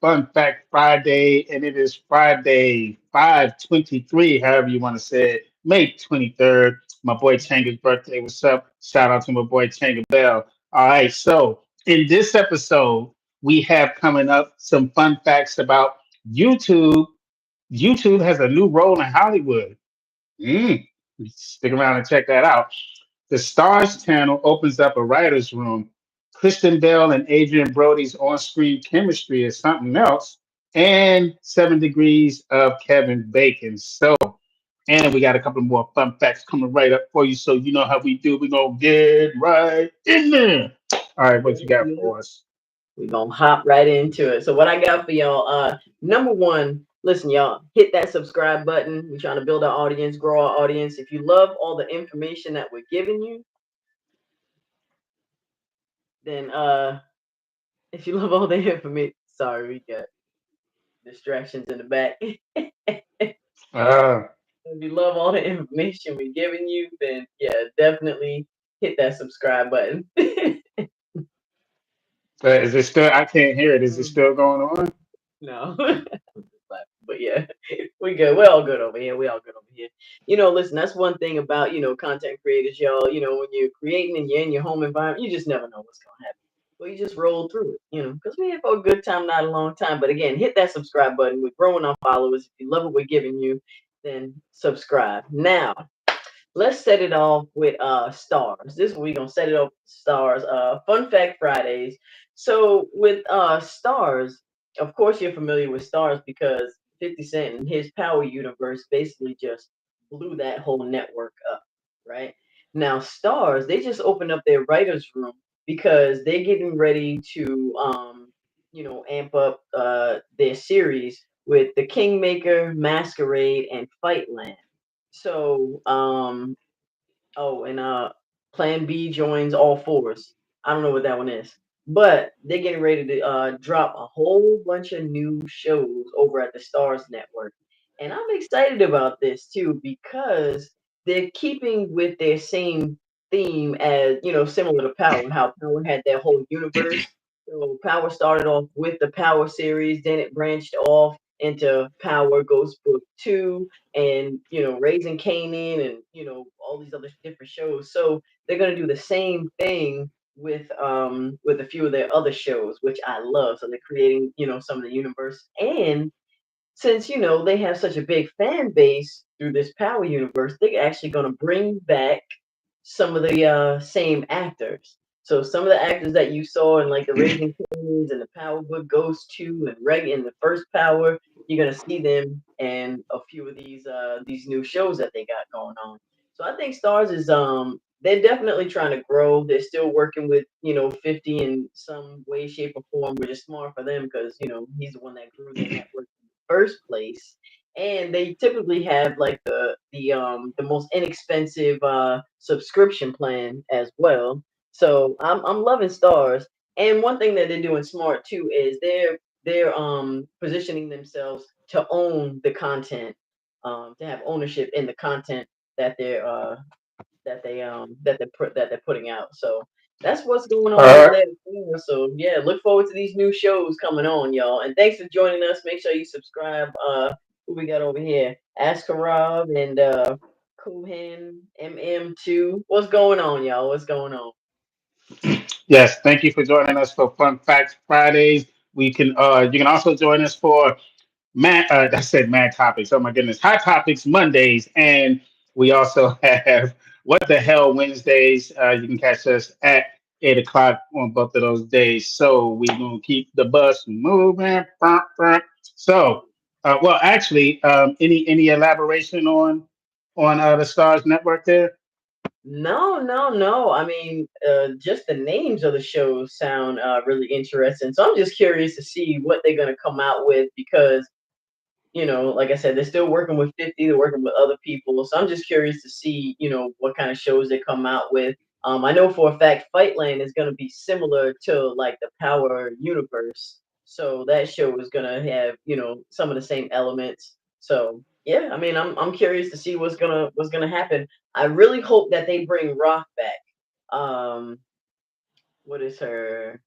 Fun Fact Friday, and it is Friday 5/23, however you want to say it, May 23rd. My boy Changa's birthday. What's up? Shout out to my boy Changa Bell. All right, so in this episode, we have coming up some fun facts about YouTube. YouTube has a new role in Hollywood. Mm, stick around and check that out. The Starz channel opens up a writer's room. Kristen Bell and Adrian Brody's on screen chemistry is something else. And 7 degrees of Kevin Bacon. So, and we got a couple more fun facts coming right up for you. So, you know how we do. We're going to get right in there. All right, what you got for us? We're gonna hop right into it. So what I got for y'all, number one, listen, y'all, hit that subscribe button. We're trying to build our audience, grow our audience. If you love all the information that we're giving you, then if you love all the information, sorry, we got distractions in the back. Uh, If you love all the information we're giving you, then yeah, definitely hit that subscribe button. is it still, I can't hear it. Is it still going on? No. But yeah, we good. We're all good over here. We all good over here. Listen, that's one thing about, content creators, y'all. When you're creating and you're in your home environment, you just never know what's gonna happen. Well, you just roll through it, because we're here for a good time, not a long time. But again, hit that subscribe button. We're growing our followers. If you love what we're giving you, then subscribe. Now, let's set it off with Starz. This week we're gonna set it off with Starz. Fun fact Fridays. So with Starz, of course you're familiar with Starz because 50 Cent and his Power universe basically just blew that whole network up, right? Now Starz, they just opened up their writers room because they're getting ready to amp up their series with The Kingmaker, Masquerade, and Fightland. So, oh, and Plan B joins all fours. I don't know what that one is, but they're getting ready to drop a whole bunch of new shows over at the Stars Network, and I'm excited about this too because they're keeping with their same theme as similar to Power. How Power had their whole universe. So Power started off with the Power series, then it branched off into Power Ghost Book 2 and Raising Kanan and all these other different shows. So they're gonna do the same thing with a few of their other shows, which I love. So they're creating some of the universe, and since they have such a big fan base through this Power universe, they're actually gonna bring back some of the same actors. So some of the actors that you saw in like the Raising Kings and the Power Book Ghost 2 and Reg in the first Power, you're gonna see them in a few of these new shows that they got going on. So I think Stars is they're definitely trying to grow. They're still working with 50 in some way, shape, or form, which is smart for them because he's the one that grew their network in the first place. And they typically have like the most inexpensive subscription plan as well. So I'm loving Stars. And one thing that they're doing smart too is they're positioning themselves to own the content, to have ownership in the content that they're putting out. So that's what's going All on over right. there. So yeah, look forward to these new shows coming on, y'all. And thanks for joining us. Make sure you subscribe. Who we got over here? Ask Rob and Kuhin MM2. What's going on, y'all? What's going on? Yes, thank you for joining us for Fun Facts Fridays. You can also join us for I said mad topics. Oh my goodness, hot topics Mondays, and we also have what the hell Wednesdays. You can catch us at 8 o'clock on both of those days. So we gonna keep the bus moving. Brr, brr. So, well, actually, any elaboration on the Stars Network there? No, no, no. I mean, just the names of the shows sound really interesting. So I'm just curious to see what they're gonna come out with because like I said, they're still working with 50, they're working with other people. So I'm just curious to see, what kind of shows they come out with. I know for a fact Fightland is going to be similar to like the Power universe. So that show is going to have, some of the same elements. So yeah, I mean, I'm curious to see what's gonna happen. I really hope that they bring Rock back. What is her?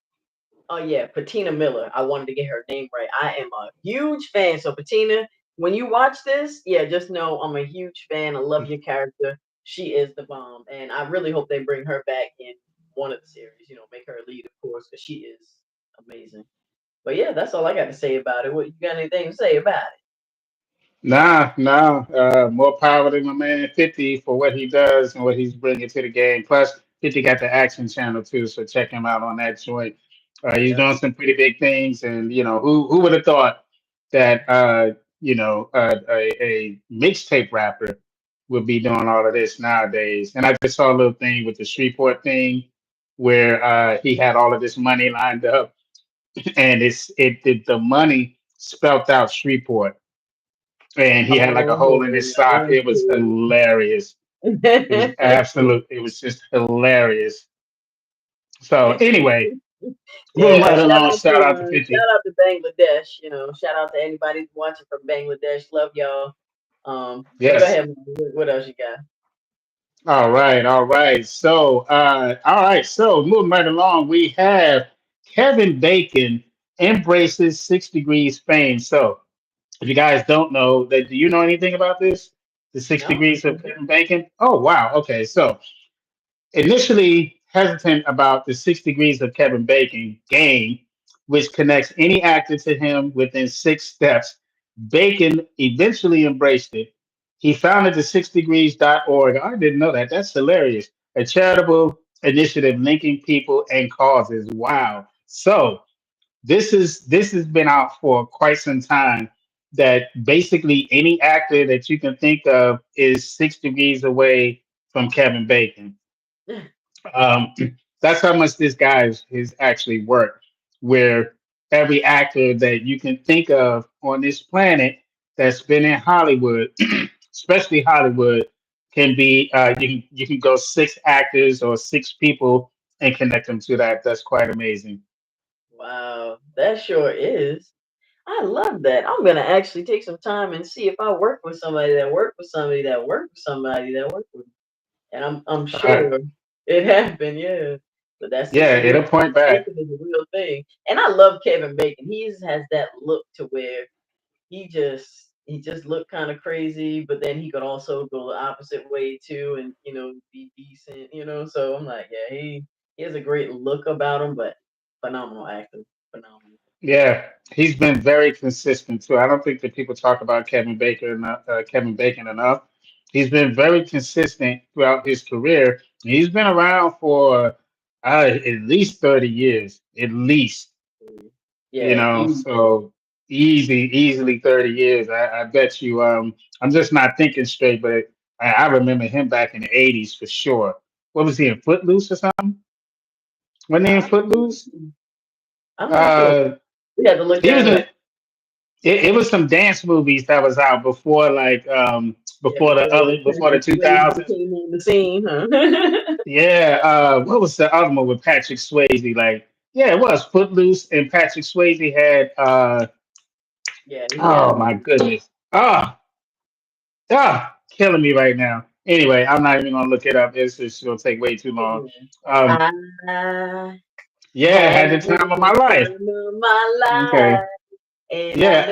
Oh yeah, Patina Miller. I wanted to get her name right. I am a huge fan. So Patina, when you watch this, yeah, just know I'm a huge fan. I love your character. She is the bomb, and I really hope they bring her back in one of the series. You know, make her a lead, of course, because she is amazing. But yeah, that's all I got to say about it. What you got anything to say about Nah, nah. More power to my man 50 for what he does and what he's bringing to the game. Plus, 50 got the action channel too, so check him out on that joint. it? He's Yeah. doing some pretty big things, and who would have thought that a mixtape rapper would be doing all of this nowadays? And I just saw a little thing with the Shreveport thing where he had all of this money lined up, and the money spelt out Shreveport, and he had like a hole in his sock. Oh, It was hilarious. It was absolute. It was just hilarious. So anyway, moving Yeah, right along. Shout out to 50. shout out to Bangladesh. You know, shout out to anybody who's watching from Bangladesh. Love y'all. But go Yes. ahead. What else you got? All right. All right. So moving right along, we have Kevin Bacon embraces 6 degrees fame. So if you guys don't know that, do you know anything about this? The six No. degrees of Kevin Bacon. Oh wow. Okay. So initially hesitant about the 6 degrees of Kevin Bacon game, which connects any actor to him within 6 steps, Bacon eventually embraced it. He founded the 6degrees.org. I didn't know that. That's hilarious. A charitable initiative linking people and causes. Wow. So this has been out for quite some time. That basically any actor that you can think of is 6 degrees away from Kevin Bacon. Um, that's how much this guy is actually worked. Where every actor that you can think of on this planet that's been in Hollywood, especially Hollywood, can be you can go 6 actors or 6 people and connect them to that. That's quite amazing. Wow, that sure is. I love that. I'm gonna actually take some time and see if I work with somebody that worked with somebody that worked with somebody that worked with me. And I'm Uh, sure it happened, yeah. But that yeah, 6 degrees it'll point back. separation is a real thing. And I love Kevin Bacon. Has that look to where he just looked kind of crazy, but then he could also go the opposite way too, and be decent. So I'm like, yeah, he has a great look about him, but phenomenal actor, phenomenal. Yeah, he's been very consistent too. I don't think that people talk about Kevin Bacon enough. He's been very consistent throughout his career. He's been around for at least 30 years, at least, Yeah, so easily 30 years. I bet you, I'm just not thinking straight, but I remember him back in the 80s for sure. What was he in Footloose or something? Wasn't he in I, Footloose? I'm not sure. Uh, We had to look he was that in up. it was some dance movies that was out before Yeah, before before the Patrick Swayze 2000s. came on the scene, huh? Yeah, what was the other one with Patrick Swayze? Like, yeah, it was Footloose, and Patrick Swayze had Yeah, he oh had. my goodness. Killing me right now. Anyway, I'm not even gonna look it up. It's just gonna take way too long. Um, I yeah, had had the time of the my life. time of my Okay. life, and I Yeah,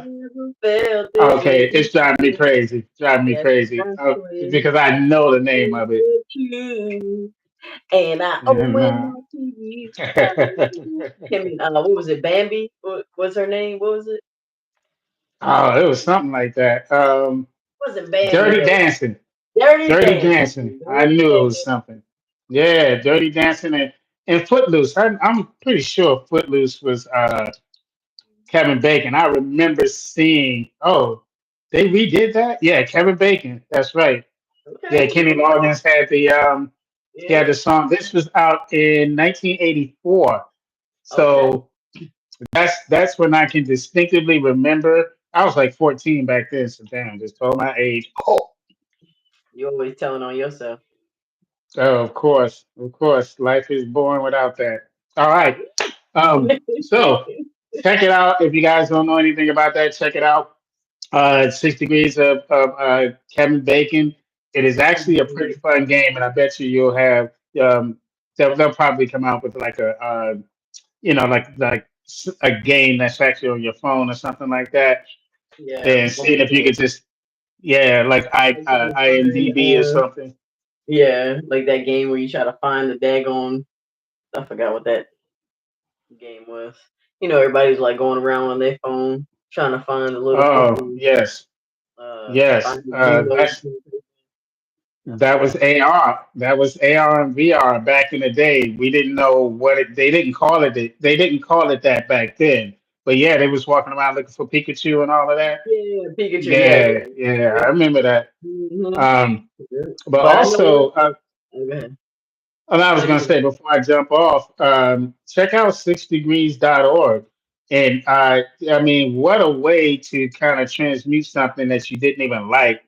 never felt this way. okay, it's driving me crazy. Driving me Yes, crazy. I swear Because I know the name it's of it. the truth. And I And, open my TV. I mean, what was it? Bambi? What was her name? What was it? oh, it was something like that. It wasn't Bambi Dirty though. Dancing. Dirty Dirty Dancing. Dancing. I Dirty knew it was Dancing. something. Yeah, Dirty Dancing and Footloose. I'm pretty sure Footloose was Kevin Bacon. I remember seeing, oh, they redid that? Yeah, Kevin Bacon. That's right. Okay. Yeah, Kenny Loggins had he Yeah. had the song. This was out in 1984. Okay. So that's when I can distinctively remember. I was like 14 back then, so damn, just told my age. You always telling on yourself. Oh, of course, life is boring without that. All right, so check it out. If you guys don't know anything about that, check it out. 6 degrees of Kevin Bacon. It is actually a pretty fun game, and I bet you'll have. They'll probably come out with like a a game that's actually on your phone or something like that, Yeah, and on seeing if you the could just, yeah, like like trying to find IMDb or something. yeah, like that game where you try to find the daggone I forgot what that game was. Everybody's like going around on their phone trying to find the little Oh pictures, yes, yes. find the Gmail. I That was forgot. AR. That was AR and VR back in the day. We didn't know what it. They didn't call it. They didn't call it that back then. But yeah, they was walking around looking for Pikachu and all of that. Yeah, Pikachu. Yeah, Yeah, yeah, yeah, I yeah. remember that. Hmm. Um, but But I know also, what. Oh, go ahead. and I was No, going to you. say before I jump off, check out 6degrees.org. And I mean, what a way to kind of transmute something that you didn't even like.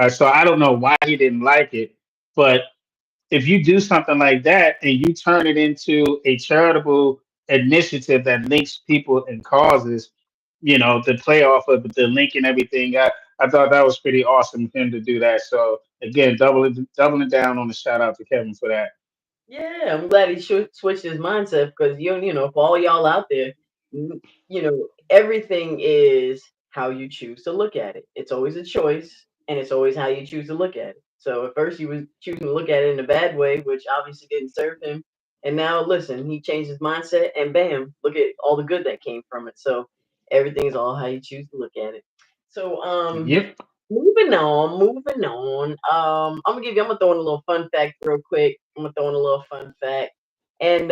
So I don't know why he didn't like it, but if you do something like that and you turn it into a charitable initiative that links people and causes, to play off of the link and everything, I thought that was pretty awesome of him to do that. So again, doubling down on the shout out to Kevin for that. Yeah, I'm glad he switched his mindset because for all y'all out there, everything is how you choose to look at it. It's always a choice, and it's always how you choose to look at it. So at first he was choosing to look at it in a bad way, which obviously didn't serve him. And now listen, he changed his mindset, and bam, look at all the good that came from it. So everything's all how you choose to look at it. So Yep. moving on. I'm gonna throw in a little fun fact real quick. I'm gonna throw in a little fun fact. And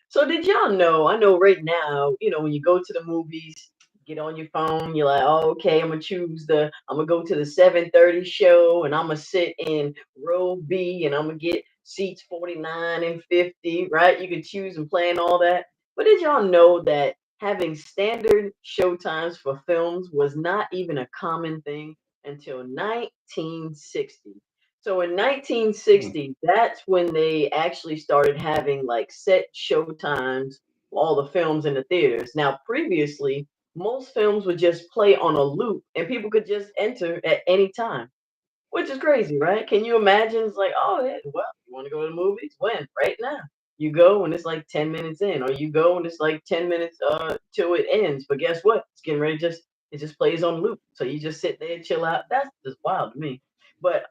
so did y'all know? I know right now, when you go to the movies, get on your phone, you're like, oh, okay, I'm gonna go to the 7:30 show and I'm gonna sit in row B and I'm gonna get seats 49 and 50, right? You can choose and plan all that. But did y'all know that having standard show times for films was not even a common thing until 1960? So in 1960, that's when they actually started having like set show times for all the films in the theaters. Now, previously, most films would just play on a loop and people could just enter at any time, which is crazy, right? Can you imagine? It's like, oh, yeah, well, you want to go to the movies? When? Right now. You go and it's like 10 minutes in, or you go and it's like 10 minutes till it ends. But guess what? It's getting ready it just plays on loop. So you just sit there and chill out. That's just wild to me. But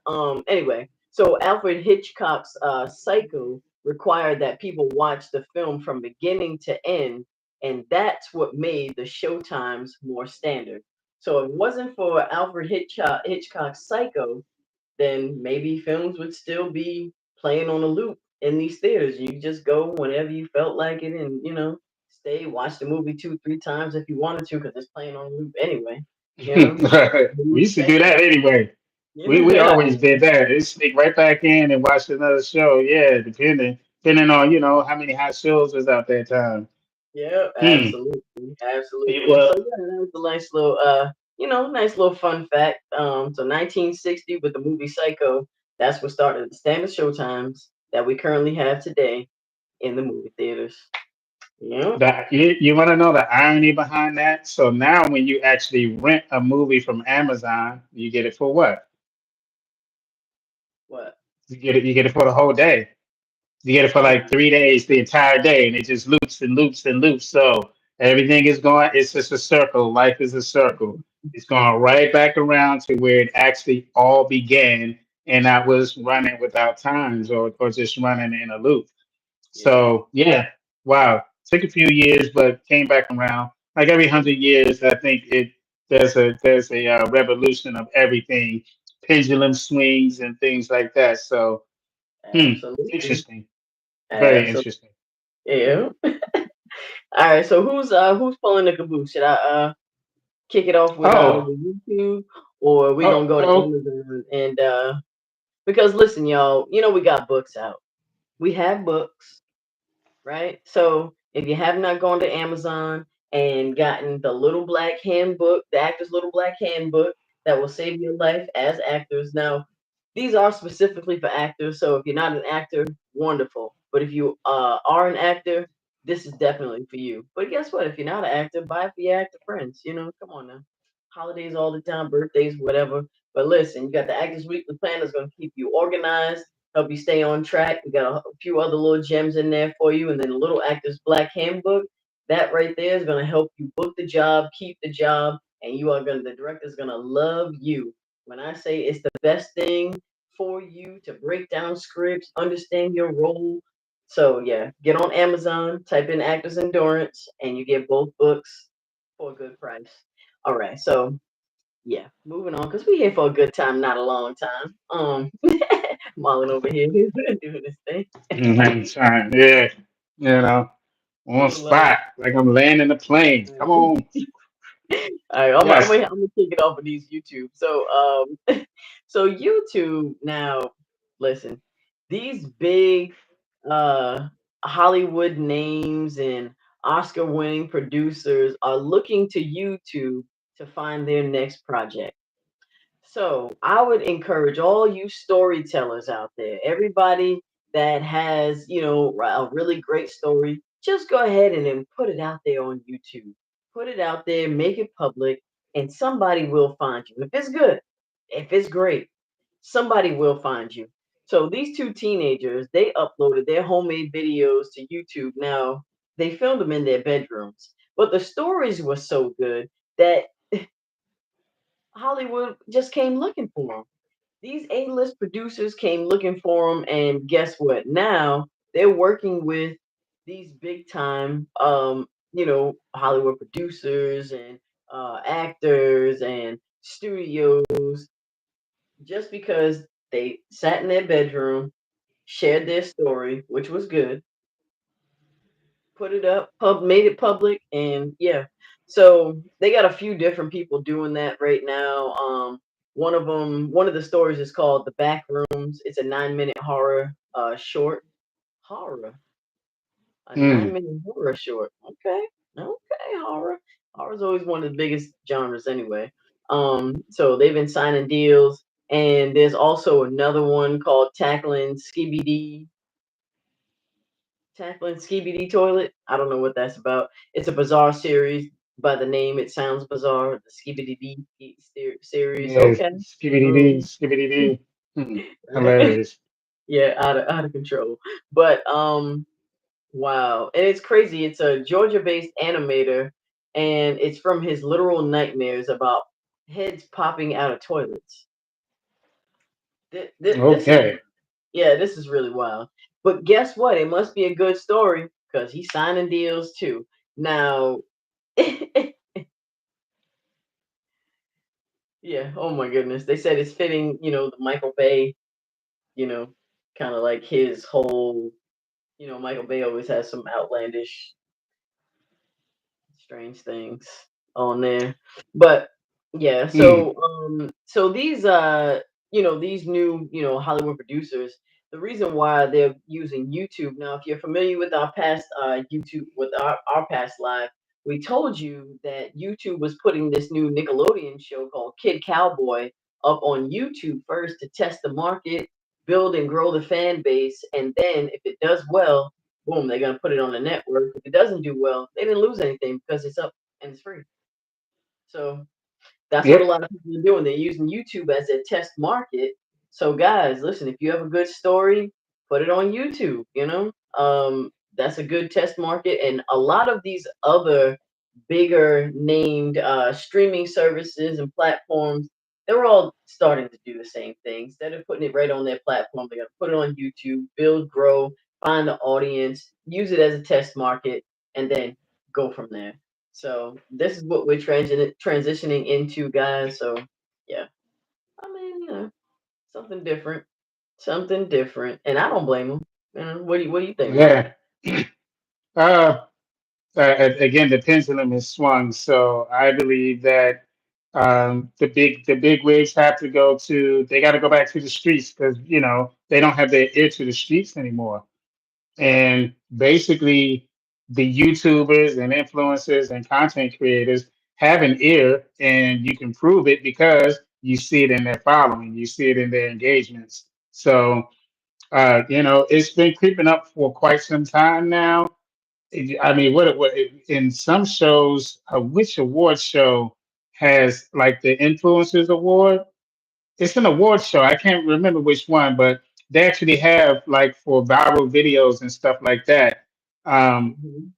anyway, so Alfred Hitchcock's Psycho required that people watch the film from beginning to end, and that's what made the show times more standard. So if it wasn't for Alfred Hitchcock's Psycho, then maybe films would still be playing on a loop in these theaters. You could just go whenever you felt like it and, stay, watch the movie two, three times if you wanted to because it's playing on a loop anyway, you know? We Movie used to do that special. anyway. We Yeah, always did that. They sneak right back in and watch another show. Yeah, depending on how many hot shows was out that time. yeah, Hmm. absolutely, absolutely. Well, So yeah, that was a nice little, nice little fun fact. So 1960 with the movie Psycho, that's what started the standard show times that we currently have today in the movie theaters. Yeah. you want to know the irony behind that? So now, when you actually rent a movie from Amazon, you get it for what? What? You get it for the whole day. You get it for like Um, 3 days, the entire day, and it just loops and loops and loops. So everything is going. It's just a circle. Life is a circle. It's going right back around to where it actually all began, and that was running without times or just running in a loop. yeah, So yeah, wow. Took a few years, but came back around. Like every 100 years, I think there's a revolution of everything, pendulum swings and things like that. So absolutely, interesting, very absolutely. interesting. Yeah. All right. So who's pulling the caboose? Should I kick it off with Oh, YouTube, or are we oh, gonna go to oh. Amazon and because listen, y'all, we got books out. We have books, right? So if you have not gone to Amazon and gotten the Little Black Handbook, the Actor's Little Black Handbook that will save your life as actors. Now, these are specifically for actors, so if you're not an actor, wonderful. But if you are an actor, this is definitely for you. But guess what? If you're not an actor, buy it for your actor friends. Come on now. Holidays all the time, birthdays, whatever. But listen, you got the Actors Weekly Plan that's going to keep you organized. help you stay on track. We got a few other little gems in there for you, and then a little Actors Black Handbook. That right there is gonna help you book the job, keep the job, and the director's gonna love you. When I say it's the best thing for you to break down scripts, understand your role. So yeah, get on Amazon, type in Actors Endurance, and you get both books for a good price. All right, so yeah, moving on because we here for a good time, not a long time. Marlon over here doing this thing. Trying, yeah, you know, on We love spot, like I'm landing a plane. Come it. on. All right, Yes. I'm gonna kick it off with these YouTube. So so YouTube now, listen, these big uh Hollywood names and Oscar winning producers are looking to YouTube to find their next project. So I would encourage all you storytellers out there, everybody that has, a really great story, just go ahead and then put it out there on YouTube. Put it out there, make it public, and somebody will find you. If it's good, if it's great, somebody will find you. So these two teenagers, they uploaded their homemade videos to YouTube. Now, they filmed them in their bedrooms, but the stories were so good that Hollywood just came looking for them. These A-list producers came looking for them, and guess what? Now they're working with these big time, Hollywood producers and actors and studios just because they sat in their bedroom, shared their story, which was good, put it up, made it public, and yeah. So they got a few different people doing that right now. One of the stories is called "The Back Rooms." It's a 9-minute horror short. Horror, a Mm. 9-minute horror short. Okay, okay, horror. Horror's always one of the biggest genres anyway. So they've been signing deals, and there's also another one called Tackling Skibidi Toilet. I don't know what that's about. It's a bizarre series. By the name, it sounds bizarre. The Skibidi series. Yes. Okay. Skibbity dee, Mm, skibbity dee. right. Hilarious. Yeah, out of control. But wow, and it's crazy. It's a Georgia-based animator, and it's from his literal nightmares about heads popping out of toilets. This is Okay. Yeah, this is really wild. But guess what? It must be a good story because he's signing deals too. Now, yeah, oh my goodness. They said it's fitting, the Michael Bay, you know, kind of like his whole, Michael Bay always has some outlandish, strange things on there. But yeah, Mm. so these new, Hollywood producers, the reason why they're using YouTube now, if you're familiar with our past YouTube with our past live, we told you that YouTube was putting this new Nickelodeon show called Kid Cowboy up on YouTube first to test the market, build and grow the fan base, and then if it does well, boom, they're gonna put it on the network. If it doesn't do well, they didn't lose anything because it's up and it's free. So that's what a Yep. lot of people are doing. They're using YouTube as a test market. So guys, listen, if you have a good story, put it on YouTube, That's a good test market. And a lot of these other bigger named streaming services and platforms, they're all starting to do the same thing. Instead of putting it right on their platform, they're gonna put it on YouTube, build, grow, find the audience, use it as a test market, and then go from there. So this is what we're transitioning into, guys. So yeah, I mean, something different, and I don't blame them. What do you think, Marlon? Yeah. Uh, again, the pendulum is swung. So I believe that the big wigs have to go to. They got to go back to the streets because they don't have their ear to the streets anymore. And basically, the YouTubers and influencers and content creators have an ear, and you can prove it because you see it in their following, you see it in their engagements. So, it's been creeping up for quite some time now. I mean, what in some shows, which award show has like the influencers award? It's an award show. I can't remember which one, but they actually have like for viral videos and stuff like that. Um, Mhm.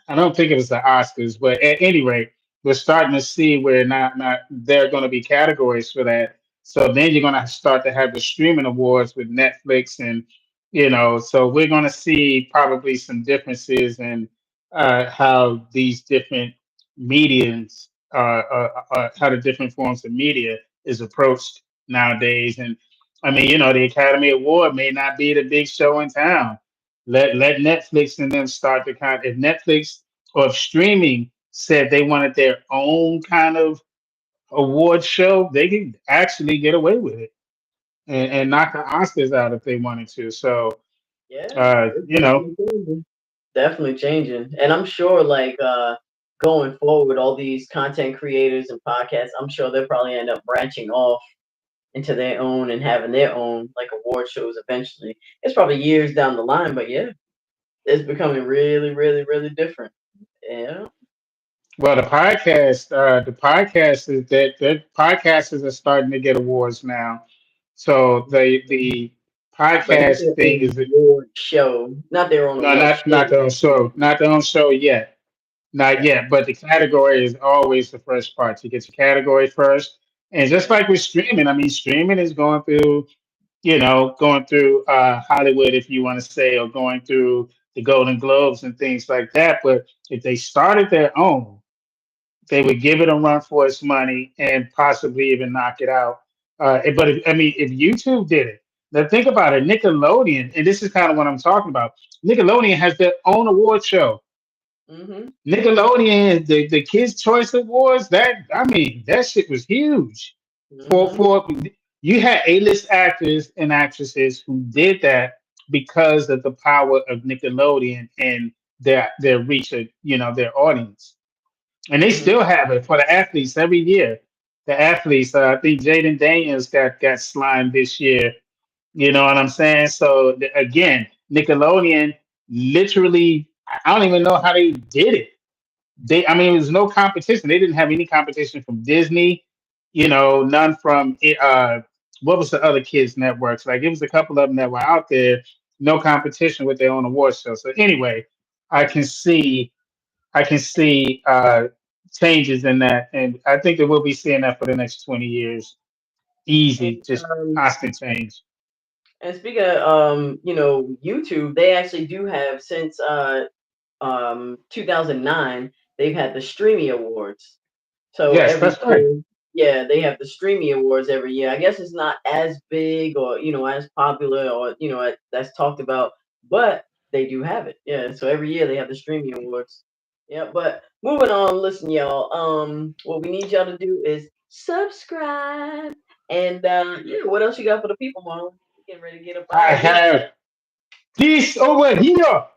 I don't think it was the Oscars, but at any rate, we're starting to see where not there are going to be categories for that. So then you're going to start to have the streaming awards with Netflix, and so we're going to see probably some differences in how these different mediums, how the different forms of media is approached nowadays. And I mean, the Academy Award may not be the big show in town. Let Netflix and them start to if Netflix or if streaming said they wanted their own kind of award show, they could actually get away with it and knock the Oscars out if they wanted to. So Yeah, it's you know, definitely changing. Definitely changing. And I'm sure like going forward, all these content creators and podcasts, I'm sure they'll probably end up branching off into their own and having their own like award shows eventually. It's probably years down the line, but yeah, it's becoming really, really, really different. Yeah. well, the podcast is that the podcasters are starting to get awards now. So the But not podcast their thing own is award show. Not their own no, award not show. their own show, not their own show yet. Not Okay. yet, but the category is always the first part. You get your category first. And just Yeah. like with streaming, I mean, streaming is going through Hollywood, if you want to say, or going through the Golden Globes and things like that. But if they started their own, they would give it a run for its money and possibly even knock it out. But if YouTube did it, now think about it, Nickelodeon, and this is kind of what I'm talking about. Nickelodeon has their own award show. Mhm. Nickelodeon, the Kids Choice Awards, that shit was huge. Mhm. For you had A-list actors and actresses who did that because of the power of Nickelodeon and their reach of their audience. And they Mhm. still have it for the athletes every year. The athletes, I think Jaden Daniels got slimed this year. You know what I'm saying? So again, Nickelodeon literally, I don't even know how they did it. I mean, it was no competition. They didn't have any competition from Disney, none from what was the other kids networks? Like it was a couple of them that were out there, no competition with their own award show. So anyway, I can see, I can see changes in that, and I think that we'll be seeing that for the next 20 years. And Easy, just constant change. speaking of YouTube, they actually do have since 2009, they've had the Streamy Awards. So Yes, every that's right. year, yeah, they have the Streamy Awards every year. I guess it's not as big or as popular or that's talked about, but they do have it. Yeah, so every year they have the Streamy Awards. Yeah, but moving on, listen, y'all. What we need y'all to do is subscribe, and yeah, what else you got for the people, Marlon? We getting ready to get up I out of here. have this over here. All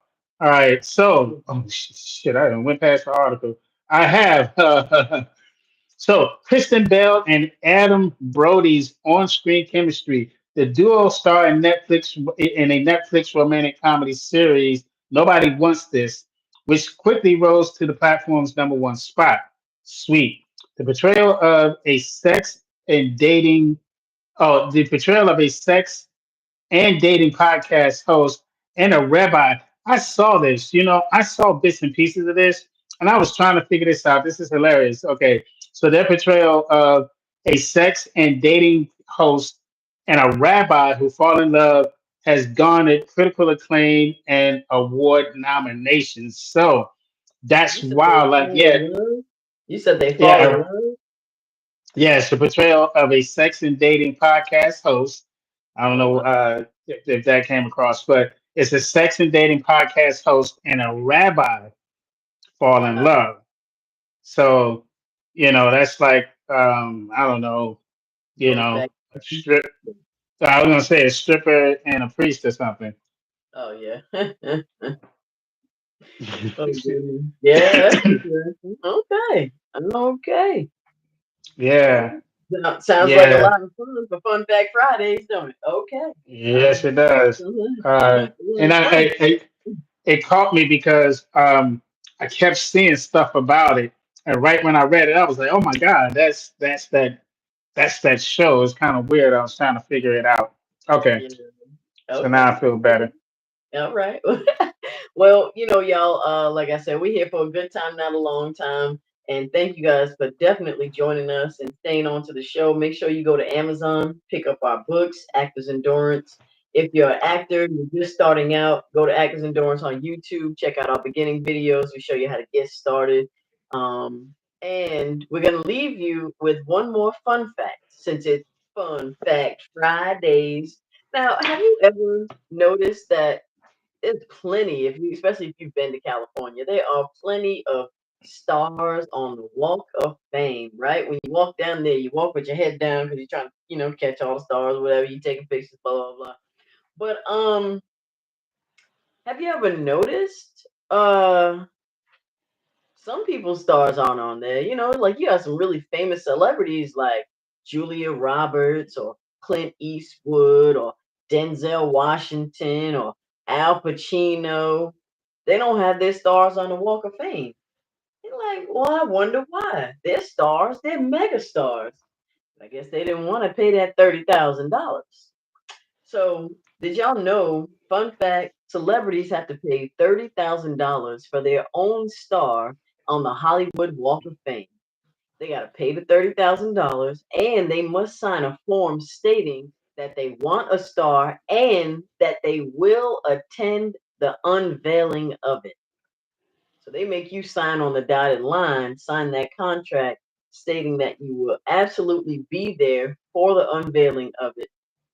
right, so shit, I done went past the article. I have so Kristen Bell and Adam Brody's on-screen chemistry. The duo star in a Netflix romantic comedy series. Nobody Wants This, which quickly rose to the platform's number one spot. Sweet. The portrayal of a sex and dating. Oh, the portrayal of a sex and dating podcast host and a rabbi. I saw this, I saw bits and pieces of this, and I was trying to figure this out. This is hilarious. Okay, so their portrayal of a sex and dating host and a rabbi who fall in love has garnered critical acclaim and award nominations. So You that's said they wild. Like, fall yeah, in love. You said they fall in yeah, love. yes, the portrayal of a sex and dating podcast host. I don't Oh know wow. if that came across, but it's a sex and dating podcast host and a rabbi fall in love. So, that's like, I don't know, Goes back. a strip. I was gonna say a stripper and a priest or something. Oh yeah. Oh goodness. Yeah, that's interesting. Okay. Okay. Yeah, Sounds like a yeah, lot of fun for Fun Fact Fridays, don't it? Okay. yes, it does. Sounds like a lot And of fun. it caught me because I kept seeing stuff about it, and right when I read it, I was like, "Oh my god, that's that show." It's kind of weird. I was trying to figure it out. Okay, Yeah. So now Okay. I feel better. All right. Well, y'all, like I said, we're here for a good time, not a long time. And thank you guys for definitely joining us and staying on to the show. Make sure you go to Amazon, pick up our books, Actors Endurance. If you're an actor, you're just starting out, go to Actors Endurance on YouTube. Check out our beginning videos. We show you how to get started. And we're going to leave you with one more fun fact since it's Fun Fact Fridays. Now, have you ever noticed that there's plenty, especially if you've been to California, there are plenty of stars on the Walk of Fame, right? When you walk down there, you walk with your head down because you're trying to, catch all the stars, whatever. You taking pictures, blah blah blah. But have you ever noticed some people's stars aren't on there? Like you have some really famous celebrities like Julia Roberts or Clint Eastwood or Denzel Washington or Al Pacino. They don't have their stars on the Walk of Fame. You're like, well, I wonder why. They're stars, they're mega stars. I guess they didn't want to pay that $30,000. So, did y'all know? Fun fact: celebrities have to pay $30,000 for their own star on the Hollywood Walk of Fame. They got to pay the $30,000, and they must sign a form stating that they want a star and that they will attend the unveiling of it. So they make you sign on the dotted line, sign that contract stating that you will absolutely be there for the unveiling of it.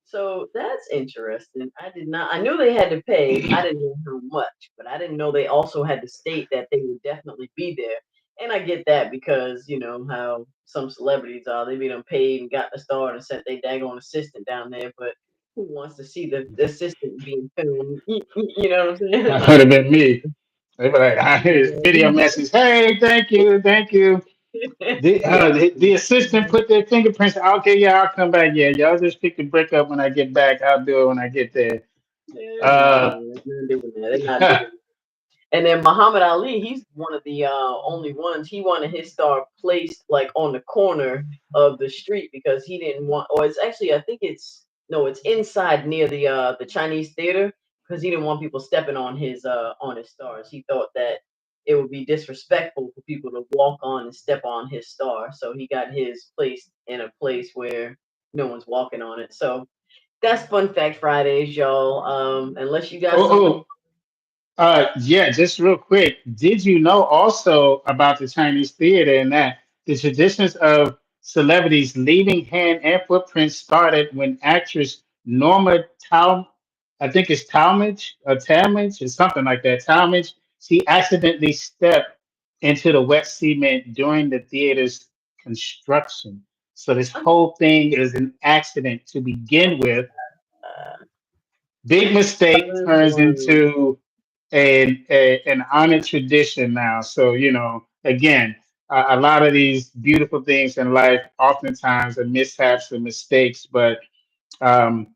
So that's interesting. I did not, I knew they had to pay. I didn't know how much, but I didn't know they also had to state that they would definitely be there. And I get that because, how some celebrities are. They be done paid and got the star and sent their daggone assistant down there, but who wants to see the assistant being filmed? You know what I'm saying? That would have been me. They were like, I hear this video message. Hey, thank you. The assistant put their fingerprints. Okay, yeah, I'll come back. Yeah, y'all just pick the brick up when I get back. I'll do it when I get there. Yeah, Uh, no, they're not doing that. They're not doing. And then Muhammad Ali, he's one of the only ones. He wanted his star placed like on the corner of the street because he didn't want, or it's actually, I think it's no, it's inside near the Chinese theater because he didn't want people stepping on his stars. He thought that it would be disrespectful for people to walk on and step on his star. So he got his placed in a place where no one's walking on it. So that's Fun Fact Fridays, y'all. Unless you got oh, something. oh, yeah, just real quick. Did you know also about the Chinese theater and that the traditions of celebrities leaving hand and footprints started when actress Norma I think it's Talmadge, or something like that. Talmadge, she accidentally stepped into the wet cement during the theater's construction. So this whole thing is an accident to begin with. Big mistake turns into an honored tradition now. So, again, a lot of these beautiful things in life oftentimes are mishaps and mistakes. But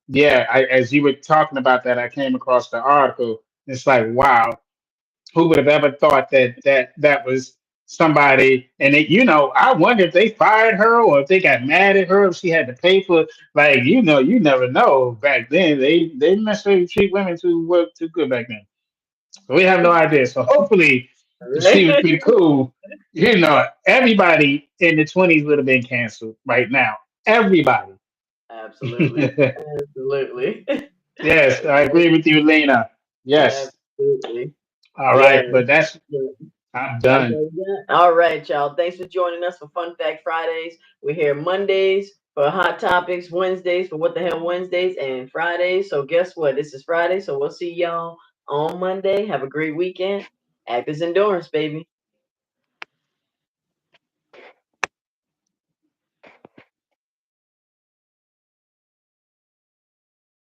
yeah, as you were talking about that, I came across the article. It's like, wow, who would have ever thought that was somebody? And I wonder if they fired her or if they got mad at her if she had to pay for. Like, you never know. Back then, they didn't necessarily treat women too work too good back then. So we have no idea. So hopefully, she was Right? pretty cool. Everybody in the 20s would have been canceled right now. Everybody. Absolutely. Absolutely. Yes, I agree with you, Lena. Yes. Absolutely. All Yeah. right, but I'm That's done. all we got. All right, y'all. Thanks for joining us for Fun Fact Fridays. We're here Mondays for Hot Topics, Wednesdays for What the Hell Wednesdays, and Fridays. So guess what? This is Friday, so we'll see y'all on Monday. Have a great weekend. Actors Endurance, baby.